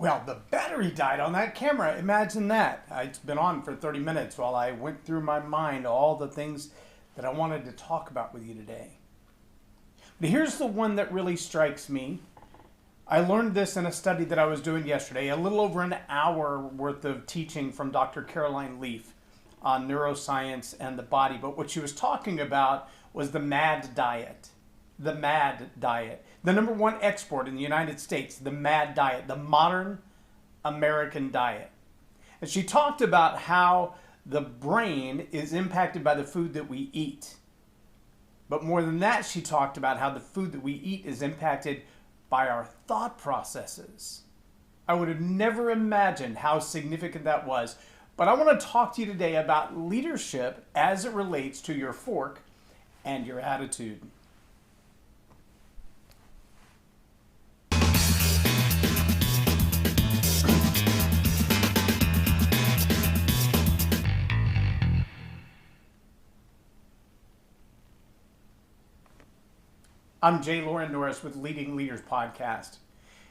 Well, the battery died on that camera. Imagine that. It's been on for 30 minutes while I went through my mind all the things that I wanted to talk about with you today. But here's the one that really strikes me. I learned this in a study that I was doing yesterday, a little over an hour worth of teaching from Dr. Caroline Leaf on neuroscience and the body. But what she was talking about was the MAD diet. The MAD diet. The number one export in the United States, the MAD diet, the modern American diet. And she talked about how the brain is impacted by the food that we eat. But more than that, she talked about how the food that we eat is impacted by our thought processes. I would have never imagined how significant that was. But I want to talk to you today about leadership as it relates to your fork and your attitude. I'm Loren Norris with Leading Leaders Podcast.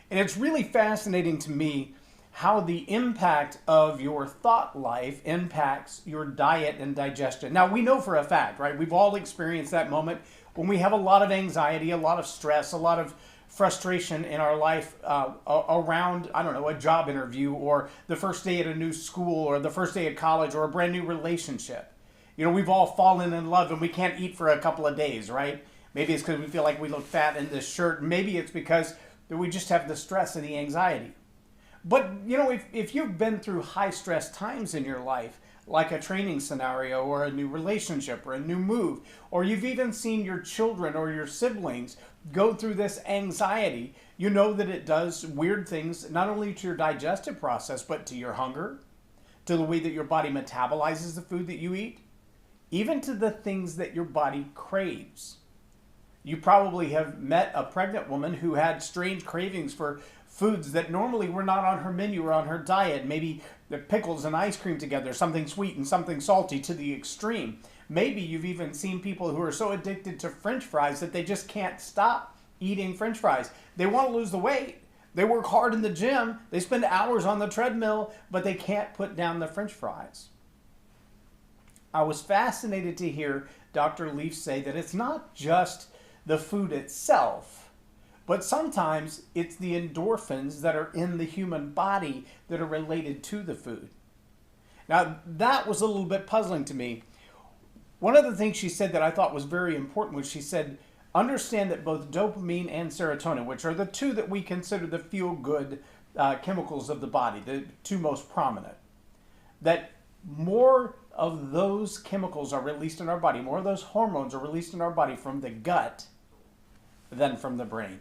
And it's really fascinating to me how the impact of your thought life impacts your diet and digestion. Now, we know for a fact, right? We've all experienced that moment when we have a lot of anxiety, a lot of stress, a lot of frustration in our life around, a job interview or the first day at a new school or the first day at college or a brand new relationship. We've all fallen in love and we can't eat for a couple of days, right? Maybe it's because we feel like we look fat in this shirt. Maybe it's because we just have the stress and the anxiety. But, if you've been through high stress times in your life, like a training scenario or a new relationship or a new move, or you've even seen your children or your siblings go through this anxiety, you know that it does weird things, not only to your digestive process, but to your hunger, to the way that your body metabolizes the food that you eat, even to the things that your body craves. You probably have met a pregnant woman who had strange cravings for foods that normally were not on her menu or on her diet. Maybe the pickles and ice cream together, something sweet and something salty to the extreme. Maybe you've even seen people who are so addicted to French fries that they just can't stop eating French fries. They want to lose the weight. They work hard in the gym. They spend hours on the treadmill, but they can't put down the French fries. I was fascinated to hear Dr. Leaf say that it's not just the food itself, but sometimes it's the endorphins that are in the human body that are related to the food. Now, that was a little bit puzzling to me. One of the things she said that I thought was very important was she said, understand that both dopamine and serotonin, which are the two that we consider the feel-good chemicals of the body, the two most prominent, that more of those chemicals are released in our body, more of those hormones are released in our body from the gut than from the brain.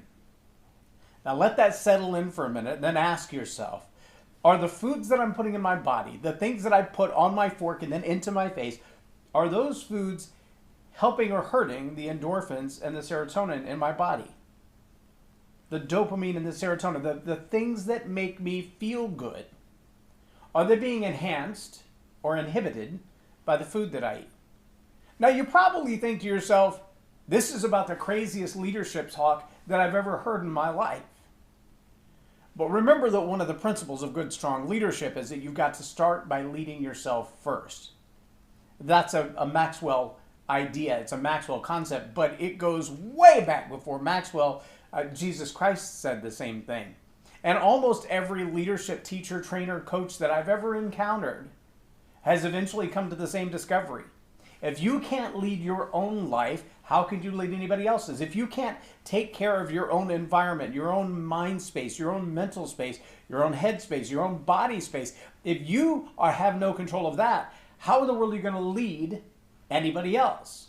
Now let that settle in for a minute, then ask yourself, are the foods that I'm putting in my body, the things that I put on my fork and then into my face, are those foods helping or hurting the endorphins and the serotonin in my body? The dopamine and the serotonin, the things that make me feel good, are they being enhanced or inhibited by the food that I eat? Now you probably think to yourself, this is about the craziest leadership talk that I've ever heard in my life. But remember that one of the principles of good, strong leadership is that you've got to start by leading yourself first. That's a Maxwell idea. It's a Maxwell concept, but it goes way back before Maxwell. Jesus Christ said the same thing. And almost every leadership teacher, trainer, coach that I've ever encountered has eventually come to the same discovery. If you can't lead your own life, how can you lead anybody else's? If you can't take care of your own environment, your own mind space, your own mental space, your own head space, your own body space, if you have no control of that, how in the world are you going to lead anybody else?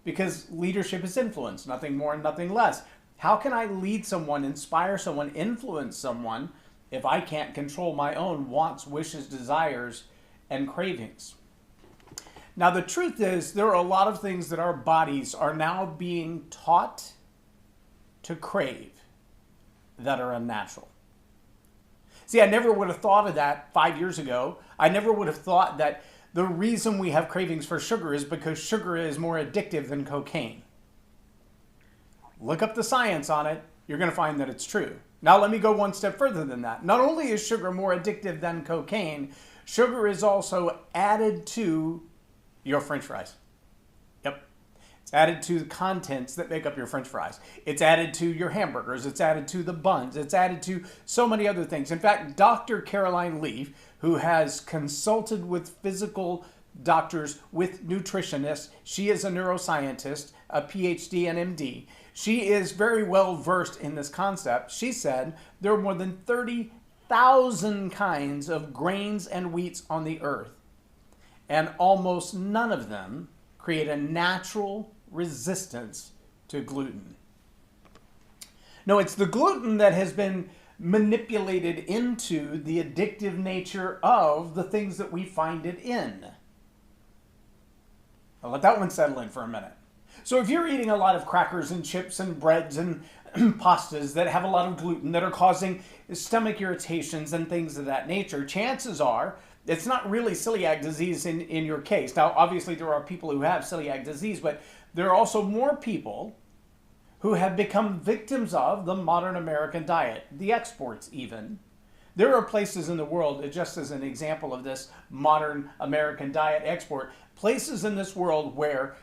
Because leadership is influence, nothing more and nothing less. How can I lead someone, inspire someone, influence someone if I can't control my own wants, wishes, desires, and cravings? Now, the truth is, there are a lot of things that our bodies are now being taught to crave that are unnatural. See, I never would have thought of that 5 years ago. I never would have thought that the reason we have cravings for sugar is because sugar is more addictive than cocaine. Look up the science on it. You're going to find that it's true. Now let me go one step further than that. Not only is sugar more addictive than cocaine, sugar is also added to your French fries. Yep. It's added to the contents that make up your French fries. It's added to your hamburgers. It's added to the buns. It's added to so many other things. In fact, Dr. Caroline Leaf, who has consulted with physical doctors, with nutritionists, she is a neuroscientist, a PhD and MD. She is very well versed in this concept. She said there are more than 30,000 kinds of grains and wheats on the earth, and almost none of them create a natural resistance to gluten. No, it's the gluten that has been manipulated into the addictive nature of the things that we find it in. I'll let that one settle in for a minute. So if you're eating a lot of crackers and chips and breads and pastas that have a lot of gluten that are causing stomach irritations and things of that nature, chances are it's not really celiac disease in your case. Now, obviously, there are people who have celiac disease, but there are also more people who have become victims of the modern American diet, the exports even. There are places in the world, just as an example of this modern American diet export, places in this world where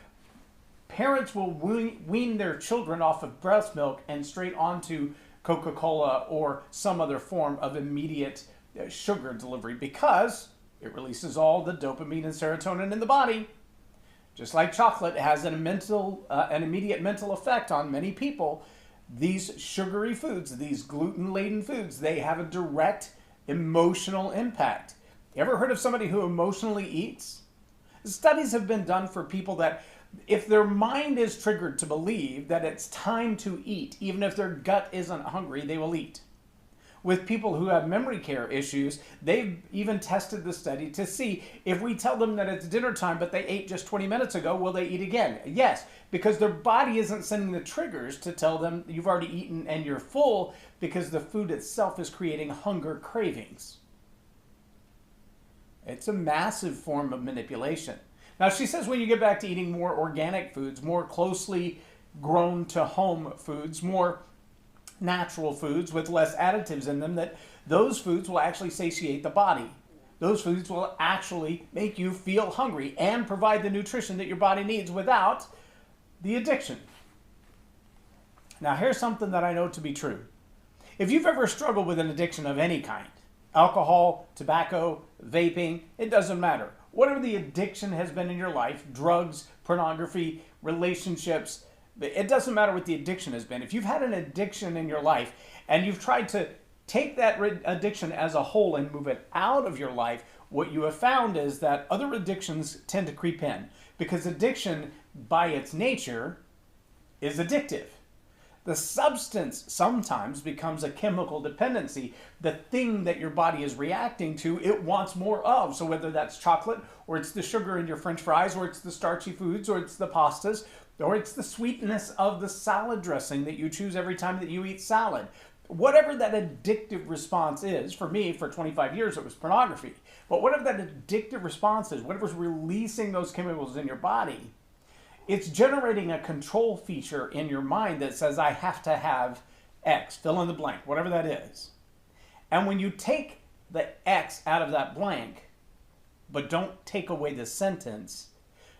parents will wean their children off of breast milk and straight onto Coca-Cola or some other form of immediate sugar delivery because it releases all the dopamine and serotonin in the body. Just like chocolate has an immediate mental effect on many people, these sugary foods, these gluten-laden foods, they have a direct emotional impact. You ever heard of somebody who emotionally eats? Studies have been done for people that if their mind is triggered to believe that it's time to eat, even if their gut isn't hungry, they will eat. With people who have memory care issues, they've even tested the study to see if we tell them that it's dinner time, but they ate just 20 minutes ago, will they eat again? Yes, because their body isn't sending the triggers to tell them you've already eaten and you're full because the food itself is creating hunger cravings. It's a massive form of manipulation. Now, she says when you get back to eating more organic foods, more closely grown to home foods, more natural foods with less additives in them, that those foods will actually satiate the body. Those foods will actually make you feel hungry and provide the nutrition that your body needs without the addiction. Now, here's something that I know to be true. If you've ever struggled with an addiction of any kind, alcohol, tobacco, vaping, it doesn't matter. Whatever the addiction has been in your life, drugs, pornography, relationships, it doesn't matter what the addiction has been. If you've had an addiction in your life and you've tried to take that addiction as a whole and move it out of your life, what you have found is that other addictions tend to creep in because addiction, by its nature, is addictive. The substance sometimes becomes a chemical dependency. The thing that your body is reacting to, it wants more of. So whether that's chocolate, or it's the sugar in your French fries, or it's the starchy foods, or it's the pastas, or it's the sweetness of the salad dressing that you choose every time that you eat salad. Whatever that addictive response is, for me, for 25 years, it was pornography. But whatever that addictive response is, whatever's releasing those chemicals in your body, it's generating a control feature in your mind that says, I have to have X, fill in the blank, whatever that is. And when you take the X out of that blank, but don't take away the sentence,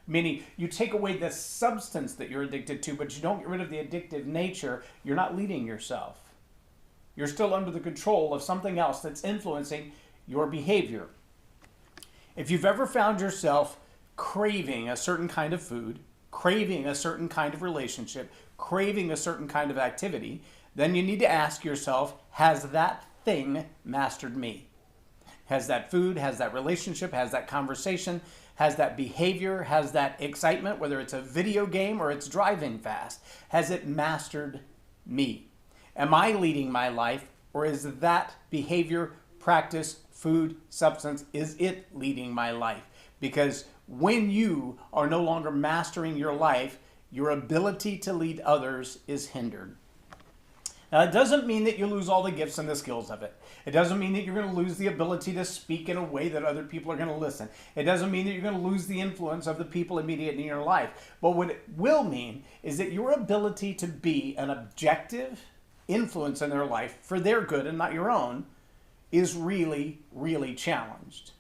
meaning you take away the substance that you're addicted to, but you don't get rid of the addictive nature, you're not leading yourself. You're still under the control of something else that's influencing your behavior. If you've ever found yourself craving a certain kind of food, craving a certain kind of relationship, craving a certain kind of activity, then you need to ask yourself, has that thing mastered me? Has that food, has that relationship, has that conversation, has that behavior, has that excitement, whether it's a video game or it's driving fast, has it mastered me? Am I leading my life, or is that behavior, practice, food, substance, is it leading my life? Because when you are no longer mastering your life, your ability to lead others is hindered. Now, it doesn't mean that you lose all the gifts and the skills of it. It doesn't mean that you're going to lose the ability to speak in a way that other people are going to listen. It doesn't mean that you're going to lose the influence of the people immediate in your life. But what it will mean is that your ability to be an objective, influence in their life for their good and not your own is really, really challenged.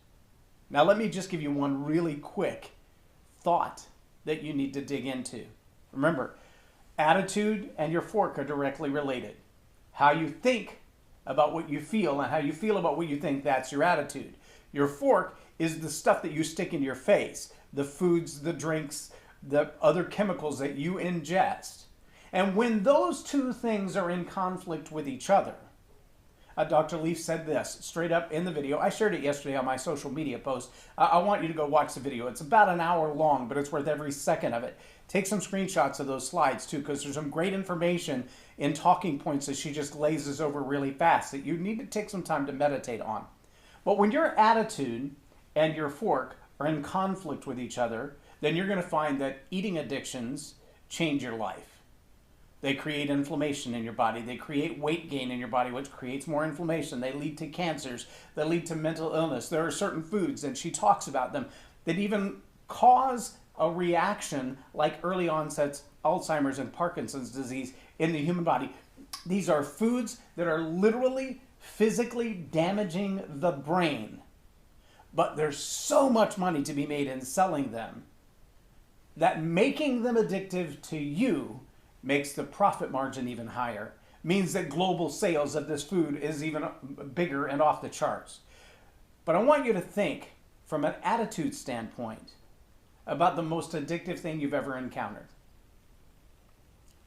Now, let me just give you one really quick thought that you need to dig into. Remember, attitude and your fork are directly related. How you think about what you feel and how you feel about what you think, that's your attitude. Your fork is the stuff that you stick in your face, the foods, the drinks, the other chemicals that you ingest. And when those two things are in conflict with each other, Dr. Leaf said this straight up in the video. I shared it yesterday on my social media post. I want you to go watch the video. It's about an hour long, but it's worth every second of it. Take some screenshots of those slides too, because there's some great information in talking points that she just glazes over really fast that you need to take some time to meditate on. But when your attitude and your fork are in conflict with each other, then you're going to find that eating addictions change your life. They create inflammation in your body. They create weight gain in your body, which creates more inflammation. They lead to cancers. They lead to mental illness. There are certain foods, and she talks about them, that even cause a reaction like early onset Alzheimer's and Parkinson's disease in the human body. These are foods that are literally physically damaging the brain. But there's so much money to be made in selling them that making them addictive to you makes the profit margin even higher, means that global sales of this food is even bigger and off the charts. But I want you to think from an attitude standpoint about the most addictive thing you've ever encountered.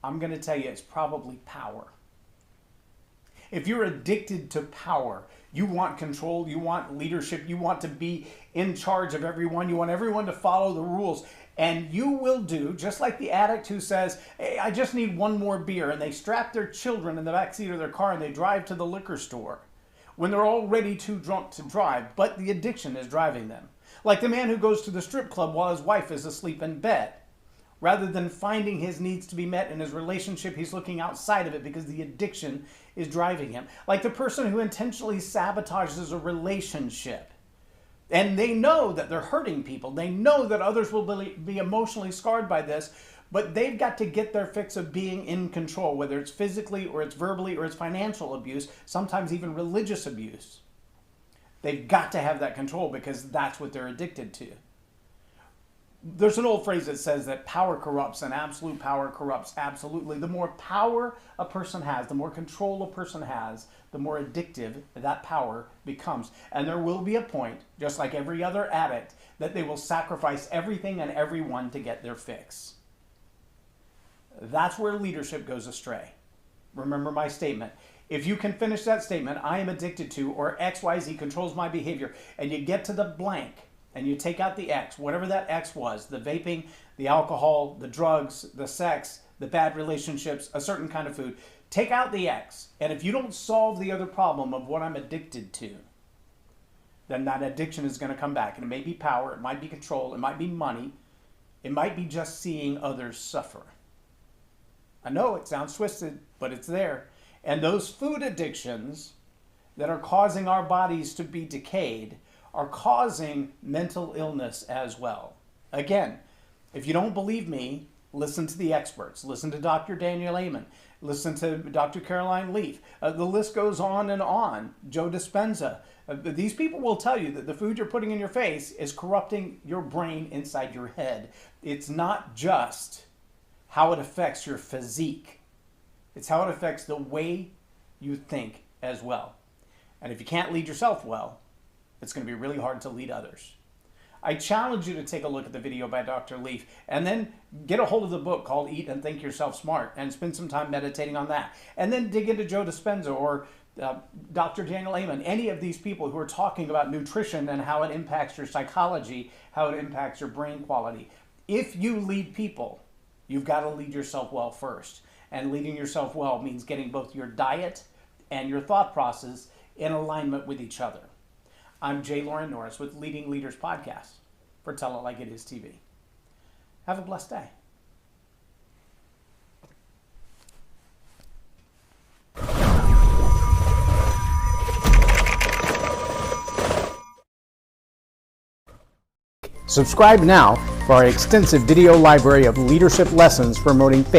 I'm going to tell you it's probably power. If you're addicted to power, you want control, you want leadership, you want to be in charge of everyone, you want everyone to follow the rules, and you will do, just like the addict who says, hey, I just need one more beer, and they strap their children in the backseat of their car and they drive to the liquor store when they're already too drunk to drive, but the addiction is driving them. Like the man who goes to the strip club while his wife is asleep in bed. Rather than finding his needs to be met in his relationship, he's looking outside of it because the addiction is driving him. Like the person who intentionally sabotages a relationship. And they know that they're hurting people. They know that others will be emotionally scarred by this, but they've got to get their fix of being in control, whether it's physically or it's verbally or it's financial abuse, sometimes even religious abuse. They've got to have that control because that's what they're addicted to. There's an old phrase that says that power corrupts and absolute power corrupts absolutely. The more power a person has, the more control a person has, the more addictive that power becomes. And there will be a point, just like every other addict, that they will sacrifice everything and everyone to get their fix. That's where leadership goes astray. Remember my statement. If you can finish that statement, I am addicted to, or XYZ controls my behavior, and you get to the blank, and you take out the X, whatever that X was, the vaping, the alcohol, the drugs, the sex, the bad relationships, a certain kind of food, take out the X. And if you don't solve the other problem of what I'm addicted to, then that addiction is going to come back. And it may be power, it might be control, it might be money, it might be just seeing others suffer. I know it sounds twisted, but it's there. And those food addictions that are causing our bodies to be decayed are causing mental illness as well. Again, if you don't believe me, listen to the experts. Listen to Dr. Daniel Amen. Listen to Dr. Caroline Leaf. The list goes on and on. Joe Dispenza. These people will tell you that the food you're putting in your face is corrupting your brain inside your head. It's not just how it affects your physique. It's how it affects the way you think as well. And if you can't lead yourself well, it's going to be really hard to lead others. I challenge you to take a look at the video by Dr. Leaf and then get a hold of the book called Eat and Think Yourself Smart and spend some time meditating on that. And then dig into Joe Dispenza or Dr. Daniel Amen, any of these people who are talking about nutrition and how it impacts your psychology, how it impacts your brain quality. If you lead people, you've got to lead yourself well first. And leading yourself well means getting both your diet and your thought process in alignment with each other. I'm Loren Norris with Leading Leaders Podcast for Tell It Like It Is TV. Have a blessed day. Subscribe now for our extensive video library of leadership lessons promoting faith